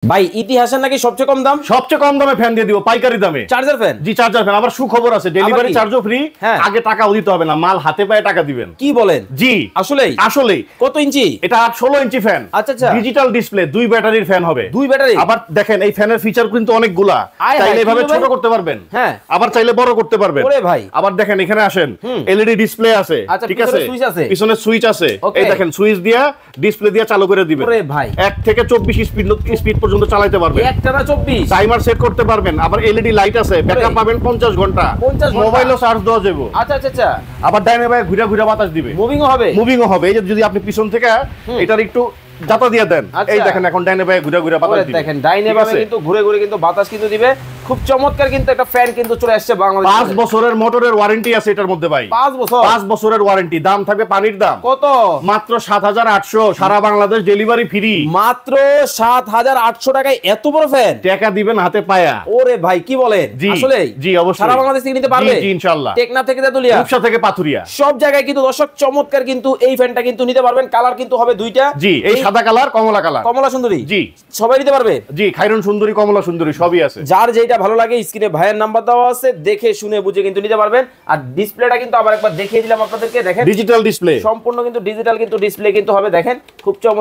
ভাই ইতিহাসের নাকি সবচেয়ে কম দামে ফ্যান দিয়ে দিব পাইকারি দামে। Charger fan? জি চার্জার ফ্যান। আবার সুখবর আছে, ডেলিভারি চার্জও ফ্রি। আগে টাকাও দিতে হবে না, মাল হাতে পায়ে টাকা দিবেন। কি বলেন? জি আসলেই। কত ইঞ্চি এটা? 16 ইঞ্চি ফ্যান। আচ্ছা আচ্ছা। ডিজিটাল ডিসপ্লে, 2 ব্যাটারির ফ্যান হবে। 2 ব্যাটারি? আবার দেখেন এই ফ্যানের ফিচার কিন্তু অনেকগুলা। চাইলে এভাবে ছোট করতে পারবেন, হ্যাঁ, আবার চাইলে বড় করতে পারবেন। ওরে ভাই, আবার দেখেন এখানে আসেন, এলইডি ডিসপ্লে আছে, ঠিক আছে, পিছনে সুইচ আছে। এই দেখেন সুইচ দিয়া ডিসপ্লে দিয়া চালু করে দিবেন। ওরে ভাই, 1 থেকে 24 স্পিড পর্যন্ত চালাতে পারবেন। একটানা 24 টাইমার সেট করতে পারবেন। আবার এলইডি লাইট আছে, ব্যাকআপ পাবেন 50 ঘন্টা। মোবাইলও চার্জ দেওয়া যাবে। আচ্ছা আচ্ছা আচ্ছা। আবার ডাইনে বায়ে ঘুরে ঘুরে বাতাস দিবে, মুভিংও হবে। এই যে যদি আপনি পিছন থেকে এটার একটু জাতা দিয়ে দেন, এই দেখেন এখন ডাইনে বায়ে ঘুরে ঘুরে বাতাস দিবে। দেখেন ডাইনে বায়ে কিন্তু ঘুরে ঘুরে কিন্তু বাতাস কিন্তু দিবে। খুব চমৎকার কিন্তু একটা ফ্যান কিন্তু চলে আসছে বাংলাদেশে। 5 বছরের মোটরের ওয়ারেন্টি আছে এটার মধ্যে ভাই। 5 বছরের ওয়ারেন্টি। দাম থাকবে পানির দাম। কত? মাত্র 7800। সারা বাংলাদেশ ডেলিভারি ফ্রি। মাত্র 7800 টাকায় এত বড় ফ্যান? টাকা দিবেন হাতে পায়া। ওরে ভাই কি বলেন? আসলে জি অবশ্যই সারা বাংলাদেশ থেকে নিতে পারবে। জি ইনশাআল্লাহ। টেকনাফ থেকে তেতুলিয়া, রূপসা থেকে পাথুরিয়া, সব জায়গায় কিন্তু দর্শক চমৎকার কিন্তু এই ফ্যানটা কিন্তু নিতে পারবেন। কালার কিন্তু হবে দুইটা। জি, এই সাদা কালার, কমলা কালার। কমলা সুন্দরী, জি সবাই নিতে পারবে। জি, খাইরুন সুন্দরী, কমলা সুন্দরী সবই আছে। যার যেটা ভালো লাগে স্ক্রিনে ভাইয়ের নাম্বার দেওয়া আছে, দেখে শুনে বুঝে কিন্তু নিতে পারবেন। আর ডিসপ্লেটা কিন্তু আবার একবার দেখিয়ে দিলাম আপনাদেরকে। দেখেন ডিজিটাল ডিসপ্লে, সম্পূর্ণ কিন্তু ডিজিটাল কিন্তু ডিসপ্লে কিন্তু হবে। দেখেন খুব চমৎকার।